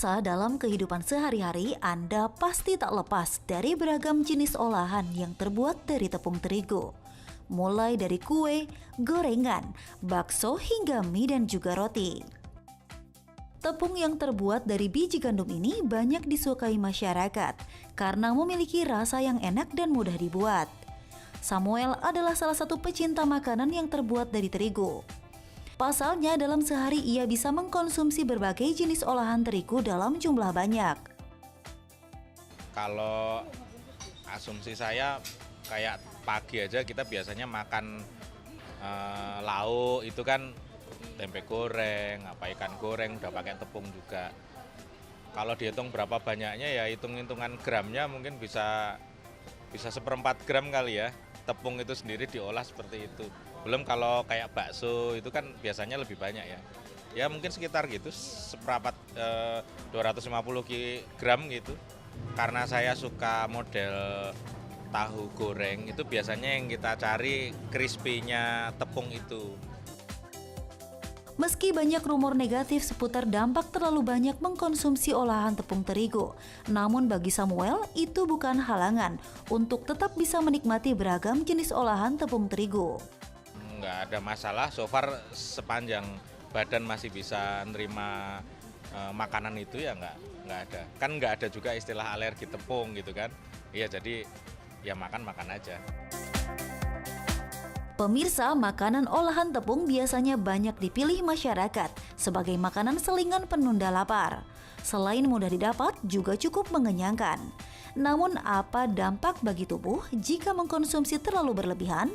Pemirsa, dalam kehidupan sehari-hari, Anda pasti tak lepas dari beragam jenis olahan yang terbuat dari tepung terigu. Mulai dari kue, gorengan, bakso hingga mie dan juga roti. Tepung yang terbuat dari biji gandum ini banyak disukai masyarakat karena memiliki rasa yang enak dan mudah dibuat. Samuel adalah salah satu pecinta makanan yang terbuat dari terigu. Pasalnya dalam sehari ia bisa mengkonsumsi berbagai jenis olahan terigu dalam jumlah banyak. Kalau asumsi saya kayak pagi aja kita biasanya makan lauk itu kan tempe goreng, apa ikan goreng udah pakai tepung juga. Kalau dihitung berapa banyaknya ya hitung-hitungan gramnya mungkin bisa 1/4 gram kali ya. Tepung itu sendiri diolah seperti itu. Belum kalau kayak bakso itu kan biasanya lebih banyak ya. Ya mungkin sekitar gitu, seperempat 250 gram gitu. Karena saya suka model tahu goreng, itu biasanya yang kita cari crispy-nya tepung itu. Meski banyak rumor negatif seputar dampak terlalu banyak mengkonsumsi olahan tepung terigu, namun bagi Samuel itu bukan halangan untuk tetap bisa menikmati beragam jenis olahan tepung terigu. Nggak ada masalah, so far sepanjang badan masih bisa nerima makanan itu ya nggak ada. Kan nggak ada juga istilah alergi tepung gitu kan. Iya jadi ya makan aja. Pemirsa, makanan olahan tepung biasanya banyak dipilih masyarakat sebagai makanan selingan penunda lapar. Selain mudah didapat, juga cukup mengenyangkan. Namun apa dampak bagi tubuh jika mengkonsumsi terlalu berlebihan?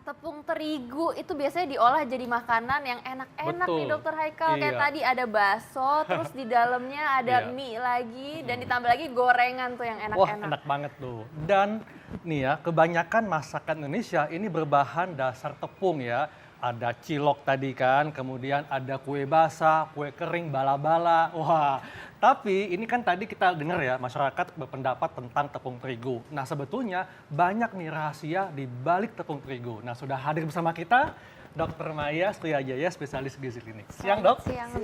Tepung terigu itu biasanya diolah jadi makanan yang enak-enak nih Dokter Haikal. Iya. Kayak tadi ada bakso, terus di dalamnya ada Iya. mie lagi, dan ditambah lagi gorengan tuh yang Wah, enak-enak. enak banget tuh. Dan nih ya, kebanyakan masakan Indonesia ini berbahan dasar tepung ya. Ada cilok tadi kan, kemudian ada kue basah, kue kering, bala-bala. Wah, tapi ini kan tadi kita dengar ya, masyarakat berpendapat tentang tepung terigu. Nah, sebetulnya banyak nih rahasia di balik tepung terigu. Nah, sudah hadir bersama kita Dr. Maya Sriwijaya, spesialis gizi klinik. Siang, Dok. Siang.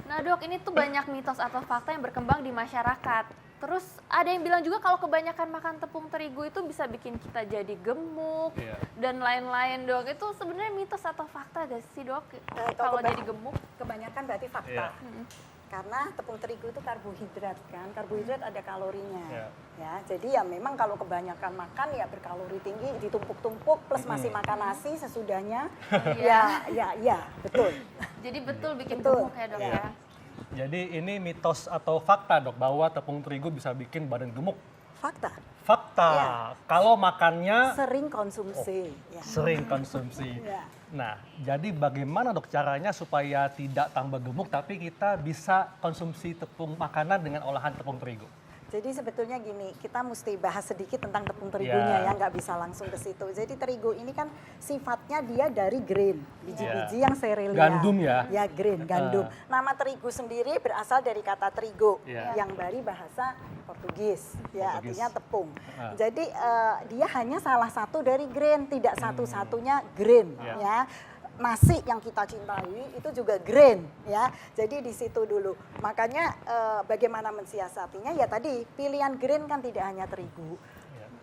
Nah Dok, ini tuh banyak mitos atau fakta yang berkembang di masyarakat. Terus ada yang bilang juga kalau kebanyakan makan tepung terigu itu bisa bikin kita jadi gemuk dan lain-lain Dok. Itu sebenarnya mitos atau fakta gak sih Dok? Kalau jadi gemuk? Kebanyakan berarti fakta. Karena tepung terigu itu karbohidrat kan, karbohidrat ada kalorinya. Ya, jadi ya memang kalau kebanyakan makan ya berkalori tinggi, ditumpuk-tumpuk plus masih makan nasi sesudahnya. Ya, betul. Jadi betul bikin Betul. gemuk ya Dok ya? Jadi ini mitos atau fakta, Dok, bahwa tepung terigu bisa bikin badan gemuk? Fakta. Fakta. Iya. Kalau makannya Sering konsumsi. Ya. sering konsumsi. Ya. Nah, jadi bagaimana Dok caranya supaya tidak tambah gemuk tapi kita bisa konsumsi tepung makanan dengan olahan tepung terigu? Jadi sebetulnya gini, kita mesti bahas sedikit tentang tepung terigunya ya, nggak bisa langsung ke situ. Jadi terigu ini kan sifatnya dia dari grain, biji-biji yang serelia. Gandum ya? Ya, grain, gandum. Nama terigu sendiri berasal dari kata trigo, Ya. yang dari bahasa Portugis, ya Portugis. artinya tepung. Jadi dia hanya salah satu dari grain, tidak satu-satunya grain, ya. Nasi yang kita cintai itu juga grain ya. Jadi di situ dulu. Makanya bagaimana mensiasatinya ya tadi pilihan grain kan tidak hanya terigu.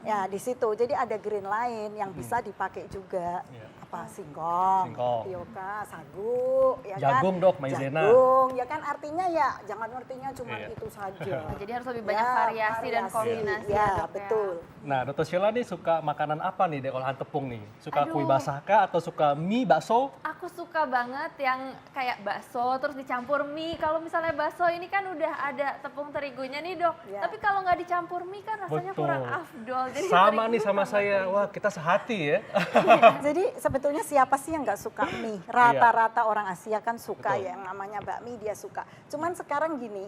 Ya di situ. Jadi ada grain lain yang bisa dipakai juga. Apa singkong, tapioka, sagu, ya Jagung, kan? Dok, maizena. Jagung, ya kan artinya ya jangan ngertinya cuma itu saja. Jadi harus lebih banyak variasi dan kombinasi ya, Dok betul. Nah, Dr. Sheila nih suka makanan apa nih dari olahan tepung nih? Suka kue Aduh. basah kah atau suka mie, bakso? Aku suka banget yang kayak bakso terus dicampur mie. Kalau misalnya bakso ini kan udah ada tepung terigunya nih Dok. Ya. Tapi kalau nggak dicampur mie kan rasanya Betul. kurang afdol. Jadi Sama terigu nih sama saya. Wah, kita sehati ya. Jadi sebetulnya siapa sih yang nggak suka mie? Rata-rata orang Asia kan suka ya, yang namanya bakmi dia suka. Cuman sekarang gini,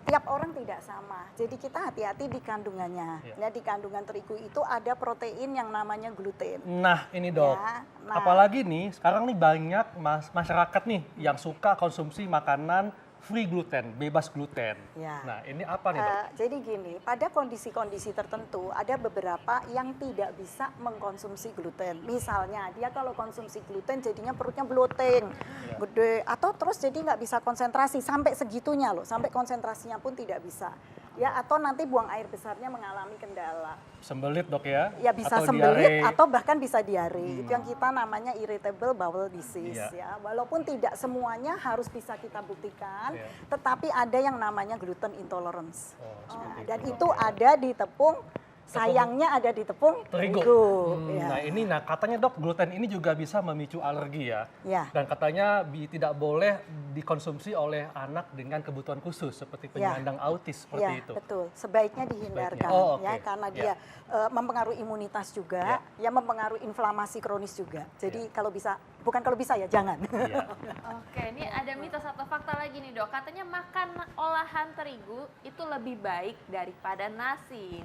tiap orang tidak sama. Jadi kita hati-hati di kandungannya. Ya, di kandungan terigu itu ada protein yang namanya gluten. Nah, ini Dok. Ya, nah. Apalagi nih, sekarang nih banyak masyarakat nih yang suka konsumsi makanan free gluten, bebas gluten. Ya. Nah, ini apa nih, Dok? Jadi gini, pada kondisi-kondisi tertentu ada beberapa yang tidak bisa mengkonsumsi gluten. Misalnya dia kalau konsumsi gluten jadinya perutnya bloating, gede, atau terus jadi nggak bisa konsentrasi sampai segitunya loh, sampai konsentrasinya pun tidak bisa. Ya, atau nanti buang air besarnya mengalami kendala. Sembelit, Dok ya? Ya bisa Atau sembelit diare. atau bahkan bisa diare. Itu yang kita namanya irritable bowel disease Iya. ya. Walaupun tidak semuanya harus bisa kita buktikan, Iya. tetapi ada yang namanya gluten intolerance. seperti Dan itu, itu Dok, ya. ada di tepung, sayangnya ada di tepung terigu. Ya. Nah katanya Dok, gluten ini juga bisa memicu alergi ya. Ya. Dan katanya tidak boleh dikonsumsi oleh anak dengan kebutuhan khusus seperti Ya. penyandang autis seperti Ya, itu. betul. Sebaiknya dihindarkan Sebaiknya. Oh, ya oke. karena Ya. dia mempengaruhi imunitas juga, ya mempengaruhi inflamasi kronis juga. Jadi kalau bisa, bukan kalau bisa ya jangan. Iya. Oke, ini ada mitos atau fakta lagi nih dok. Katanya makan olahan terigu itu lebih baik daripada nasi.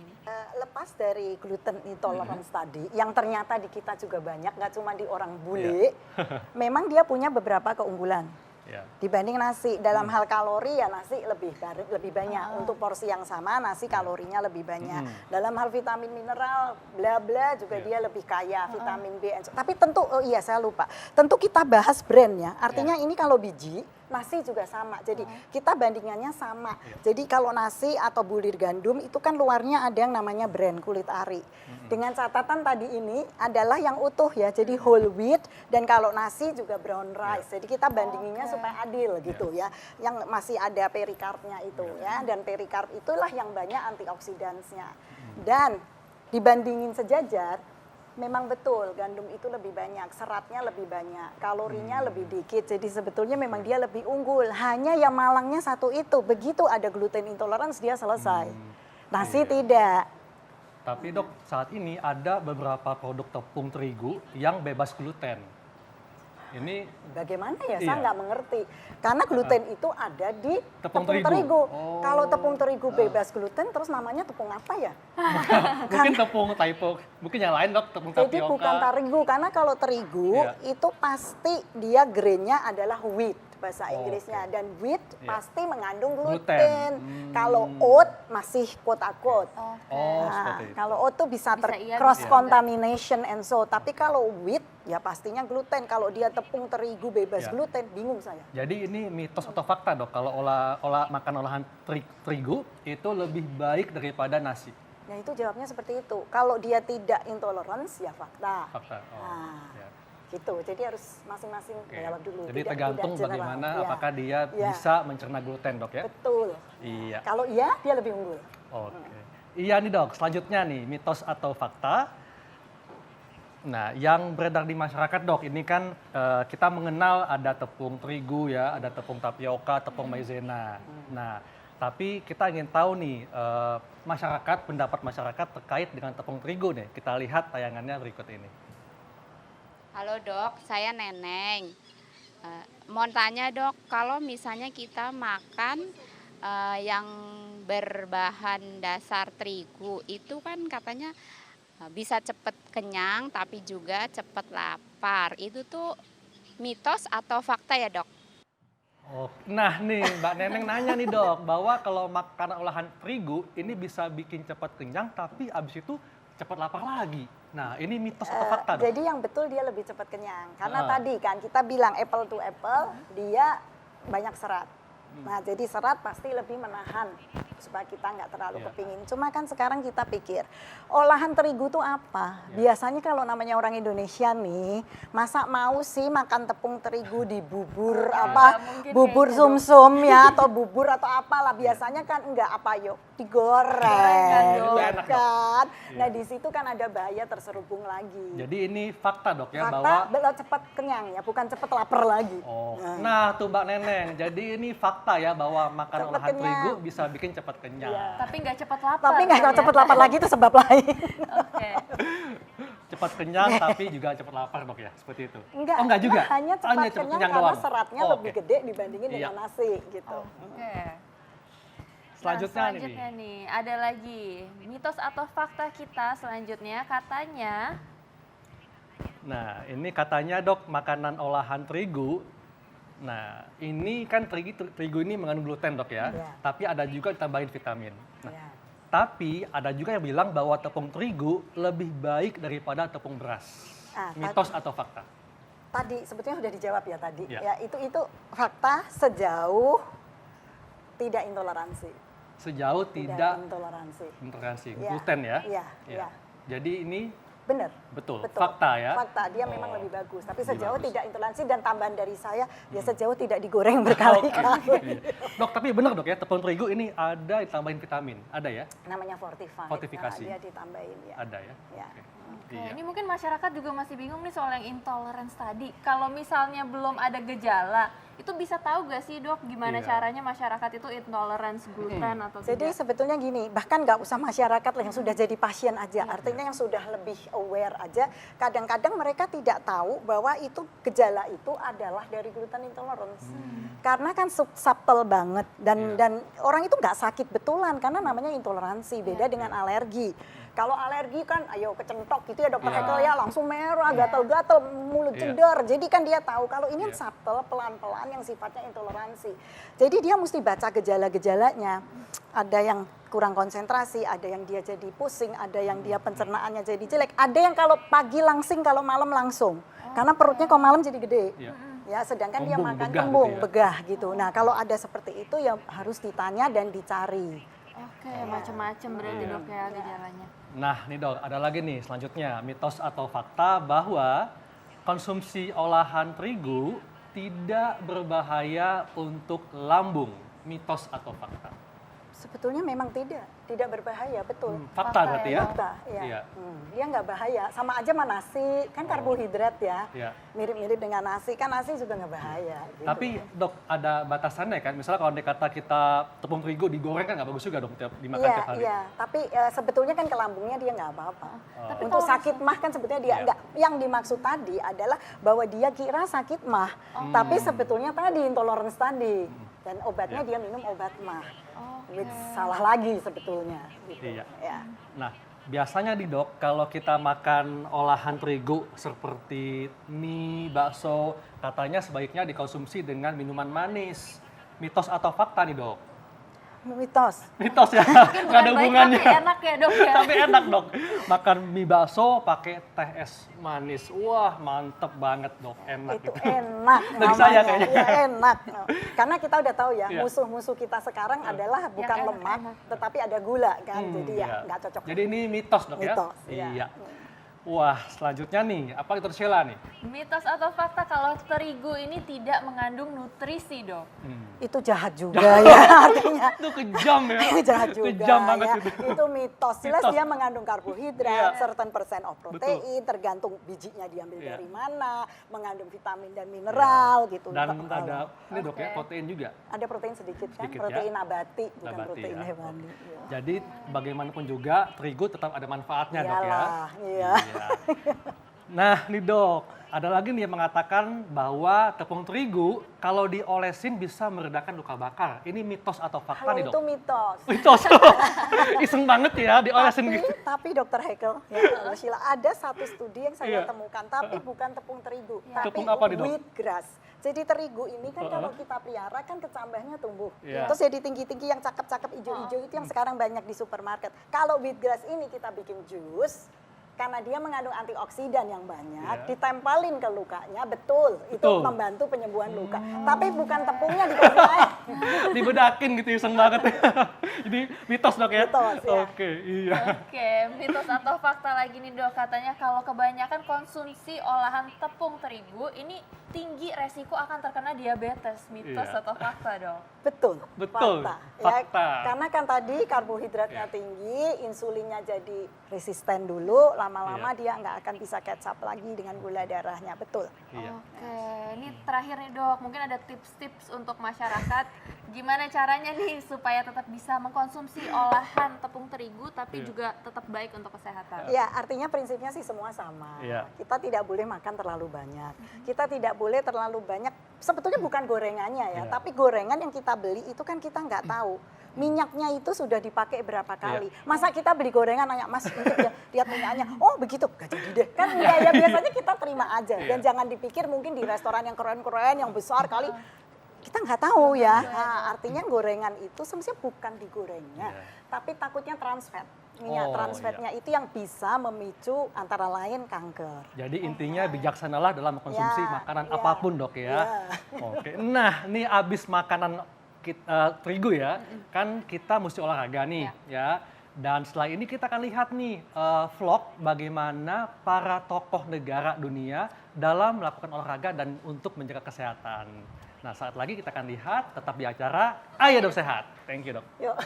Lepas dari gluten intolerance tadi, yang ternyata di kita juga banyak, nggak cuma di orang bule, memang dia punya beberapa keunggulan. Ya. Dibanding nasi, dalam hal kalori ya nasi lebih banyak. Untuk porsi yang sama nasi kalorinya lebih banyak. Dalam hal vitamin mineral bla bla juga dia lebih kaya vitamin B. Tapi tentu iya saya lupa. Tentu kita bahas brandnya. Artinya ini kalau biji nasi juga sama. Jadi kita bandingannya sama. Jadi kalau nasi atau bulir gandum itu kan luarnya ada yang namanya brand kulit ari. Dengan catatan tadi ini adalah yang utuh ya. Jadi whole wheat dan kalau nasi juga brown rice. Jadi kita bandinginnya supaya adil gitu ya. Yang masih ada perikarpnya itu ya. Dan perikarp itulah yang banyak antioksidansnya. Dan dibandingin sejajar memang betul gandum itu lebih banyak, seratnya lebih banyak, kalorinya lebih dikit. Jadi sebetulnya memang dia lebih unggul. Hanya yang malangnya satu itu, begitu ada gluten intolerance dia selesai. Nasi tidak. Tapi Dok, saat ini ada beberapa produk tepung terigu yang bebas gluten. Ini Bagaimana ya? Iya. Saya nggak mengerti. Karena gluten itu ada di Tepung tepung terigu. terigu. Oh. Kalau tepung terigu bebas gluten, terus namanya tepung apa ya? mungkin tepung typo, mungkin yang lain Dok, tepung Jadi tapioka. bukan terigu, karena kalau terigu Iya. itu pasti dia grainnya adalah wheat bahasa Oh, Inggrisnya. oke. Dan wheat Iya. pasti mengandung gluten. Gluten. Kalau oat masih quote-unquote. Oh, Nah, seperti itu. kalau oat tuh bisa, Bisa iya, cross bisa contamination and so. Tapi kalau wheat ya pastinya gluten. Kalau dia tepung terigu bebas Iya. gluten, bingung saya. Jadi ini mitos atau fakta Dok, kalau makan olahan terigu itu lebih baik daripada nasi. Nah itu jawabnya seperti itu. Kalau dia tidak intolerance ya fakta. Fakta. Oh, Nah, ya. gitu. Jadi harus masing-masing Oke. jawab dulu. Jadi Tidak tergantung general. bagaimana Iya. apakah dia Iya. bisa mencerna gluten Dok ya. Betul. Iya. Kalau iya, dia lebih unggul. Oke. Iya nih Dok, selanjutnya nih mitos atau fakta. Nah, yang beredar di masyarakat Dok, ini kan kita mengenal ada tepung terigu ya, ada tepung tapioka, tepung maizena. Nah, tapi kita ingin tahu nih pendapat masyarakat terkait dengan tepung terigu nih. Kita lihat tayangannya berikut ini. Halo dok, saya Neneng. Mau tanya dok, kalau misalnya kita makan yang berbahan dasar terigu, itu kan katanya bisa cepat kenyang tapi juga cepat lapar. Itu tuh mitos atau fakta ya dok? Oh, nah nih Mbak Neneng nanya nih Dok, bahwa kalau makan olahan terigu ini bisa bikin cepat kenyang tapi abis itu cepat lapar lagi. Nah ini mitos atau fakta Dok? Jadi yang betul dia lebih cepat kenyang. Karena Ah. tadi kan kita bilang apple to apple, dia banyak serat. Nah jadi serat pasti lebih menahan supaya kita nggak terlalu Iya. kepingin. Cuma kan sekarang kita pikir, olahan terigu tuh apa? Biasanya kalau namanya orang Indonesia nih, masa mau sih makan tepung terigu di bubur apa, mungkin bubur kayaknya sumsum ya, atau bubur atau apalah. Biasanya kan enggak apa yuk, digoreng, dong. ya Enak, Dok. kan? Nah Iya. di situ kan ada bahaya terselubung lagi. Jadi ini fakta Dok ya, Fakta bahwa belum cepat kenyang ya, bukan cepat lapar lagi. Oh, nah tuh Mbak Neneng, jadi ini fakta ya bahwa makan Cepat olahan terigu kenyang. bisa bikin cepat kenyang. Iya. Tapi nggak cepat lapar. Tapi nggak ternyata. cepat lapar lagi itu sebab lain. Oke. Cepat kenyang tapi juga cepat lapar Dok ya, seperti itu. Enggak, Oh enggak juga? hanya cepat Hanya kenyang karena doang. seratnya Oh, lebih oke. gede dibandingin Iya. dengan nasi gitu. Oke. Selanjutnya, Nah, selanjutnya nih, ada lagi mitos atau fakta kita selanjutnya katanya Nah ini katanya Dok, makanan olahan terigu Nah, ini kan terigu ini mengandung gluten dok ya, Iya. tapi ada juga ditambahin vitamin. Nah, Ya. tapi ada juga yang bilang bahwa tepung terigu lebih baik daripada tepung beras. Mitos atau fakta? Tadi sebetulnya sudah dijawab ya tadi. Ya. Ya, itu fakta sejauh tidak intoleransi. Sejauh tidak intoleransi. intoleransi Ya. gluten ya? Iya, Ya. iya. Jadi ini Benar. betul, fakta ya? Fakta, dia Oh, memang lebih bagus. Tapi lebih sejauh bagus. tidak intoleransi dan tambahan dari saya, ya sejauh tidak digoreng berkali-kali. Iya. Dok, tapi benar dok ya, tepung terigu ini ada ditambahin vitamin, ada ya? Namanya fortified. Fortifikasi. Nah, dia ditambahin ya. Ada ya? Ya. Oke. Oke, Iya. ini mungkin masyarakat juga masih bingung nih soal yang intolerance tadi. Kalau misalnya belum ada gejala, itu bisa tahu gak sih dok gimana Iya. caranya masyarakat itu intolerance gluten atau Jadi tidak? sebetulnya gini, bahkan nggak usah masyarakat lah yang sudah jadi pasien aja, artinya yang sudah lebih aware aja. Kadang-kadang mereka tidak tahu bahwa itu gejala itu adalah dari gluten intolerance, karena kan subtle banget dan orang itu nggak sakit betulan karena namanya intoleransi, beda dengan alergi. Kalau alergi kan, ayo kecentok gitu ya dokter Iya. Hekel ya, langsung merah, gatal-gatal, mulut Iya. cedar. Jadi kan dia tahu kalau ini Iya. subtle, pelan-pelan yang sifatnya intoleransi. Jadi dia mesti baca gejala-gejalanya. Ada yang kurang konsentrasi, ada yang dia jadi pusing, ada yang dia pencernaannya jadi jelek, ada yang kalau pagi langsing, kalau malam langsung. Karena perutnya kalau malam jadi gede. Iya. Ya, sedangkan dia Kembung, makan begah kembung, gitu ya. begah gitu. Nah, kalau ada seperti itu ya harus ditanya dan dicari. Oke, macam-macam berarti Iya. dok ya gejalanya. Nah nih dok, ada lagi nih selanjutnya, mitos atau fakta bahwa konsumsi olahan terigu tidak berbahaya untuk lambung. Mitos atau fakta? Sebetulnya memang tidak berbahaya, betul. Fakta berarti ya? Fakta, ya. Iya. Dia nggak bahaya, sama aja sama nasi, kan karbohidrat ya. Iya. Mirip-mirip dengan nasi, kan nasi juga nggak bahaya. Gitu. Tapi dok, ada batasannya kan? Misalnya kalau dikata kita tepung terigu digoreng kan nggak bagus juga dong dimakan Iya, tiap hari. iya. Tapi sebetulnya kan ke lambungnya dia nggak apa-apa. Tapi Untuk kalau sakit mah kan sebetulnya dia Iya. nggak. Yang dimaksud tadi adalah bahwa dia kira sakit mah, tapi sebetulnya tadi intolerance tadi. Dan obatnya dia minum obat mah. Which salah lagi sebetulnya. Gitu. Iya. Ya. Nah, biasanya nih dok, kalau kita makan olahan terigu seperti mie, bakso, katanya sebaiknya dikonsumsi dengan minuman manis. Mitos atau fakta nih dok? Mitos. Mitos ya, mungkin nggak ada bukan baik hubungannya. tapi enak ya dok ya. Tapi enak dok, makan mie bakso pakai teh es manis. Wah mantep banget dok, enak Itu gitu. enak Dari saya namanya. kayaknya. Ya, enak. Karena kita udah tahu ya, Iya. musuh-musuh kita sekarang adalah bukan enak, lemak, enak. tetapi ada gula kan. Jadi ya Iya. nggak cocok. Jadi ini mitos dok Mitos, ya? iya. Wah, selanjutnya nih, apa dokter Sheila nih? Mitos atau fakta kalau terigu ini tidak mengandung nutrisi dok? Itu jahat juga ya artinya. Itu kejam ya. Jahat juga Kejam banget ya. itu. Itu mitos. Jelas Mitos. dia mengandung karbohidrat, Iya. certain persen of protein, tergantung bijinya diambil Iya. dari mana, mengandung vitamin dan mineral gitu. Dan Kalau- ada, ini dok ya, Oke. protein juga. ada protein sedikit kan, Sedikit ya. protein nabati bukan Nabati protein ya. hewani. Iya. Jadi bagaimanapun juga, terigu tetap ada manfaatnya dok ya. Iyalah, iya. Iya. Nah nih dok, ada lagi nih yang mengatakan bahwa tepung terigu kalau diolesin bisa meredakan luka bakar. Ini mitos atau fakta Kalau nih itu dok? mitos. Mitos. Iseng banget ya diolesin gitu. Tapi dokter Hekel, ya, Sheila, ada satu studi yang saya Iya. temukan, tapi bukan tepung terigu, tapi Tepung apa nih, Dok? wheatgrass. Jadi terigu ini kan kalau kita pelihara kan kecambahnya tumbuh. Iya. Terus jadi tinggi-tinggi yang cakep-cakep hijau-hijau itu yang sekarang banyak di supermarket. Kalau wheatgrass ini kita bikin jus, karena dia mengandung antioksidan yang banyak, Iya. ditempelin ke lukanya, betul, itu Betul. membantu penyembuhan luka. Tapi bukan tepungnya dikasih air. Dibedakin gitu iseng banget. Jadi mitos dok ya? Mitos, ya. Oke, iya. Oke, mitos atau fakta lagi nih dok, katanya kalau kebanyakan konsumsi olahan tepung terigu ini tinggi resiko akan terkena diabetes. Mitos Iya. atau fakta dok? Betul, Betul, fakta. fakta. Karena kan tadi karbohidratnya Iya. tinggi, insulinnya jadi resisten dulu, lama-lama Iya. dia nggak akan bisa catch up lagi dengan gula darahnya, betul. Iya. Oke, ini terakhir nih dok, mungkin ada tips-tips untuk masyarakat Gimana caranya nih supaya tetap bisa mengkonsumsi olahan tepung terigu tapi juga tetap baik untuk kesehatan? Ya, artinya prinsipnya sih semua sama. Iya. Kita tidak boleh makan terlalu banyak. Kita tidak boleh terlalu banyak, sebetulnya bukan gorengannya ya, Iya. tapi gorengan yang kita beli itu kan kita nggak tahu. Minyaknya itu sudah dipakai berapa kali. Masa kita beli gorengan nanya, Mas, untuk lihat minyaknya, oh begitu, gak jadi deh. Kan enggak ya, biasanya kita terima aja. Dan jangan dipikir mungkin di restoran yang keren-keren, yang besar kali, kita nggak tahu ya. Nah, artinya gorengan itu semestinya bukan digorengnya, tapi takutnya trans fat. Minyak trans fatnya itu yang bisa memicu antara lain kanker. Jadi intinya bijaksanalah dalam mengkonsumsi Ya, makanan ya. apapun dok ya. Oke, nah nih abis makanan terigu ya, kan kita mesti olahraga nih ya. Dan setelah ini kita akan lihat nih vlog bagaimana para tokoh negara dunia dalam melakukan olahraga dan untuk menjaga kesehatan. Nah saat lagi kita akan lihat tetap di acara Ayo Dok Sehat. Thank you dok. Yuk.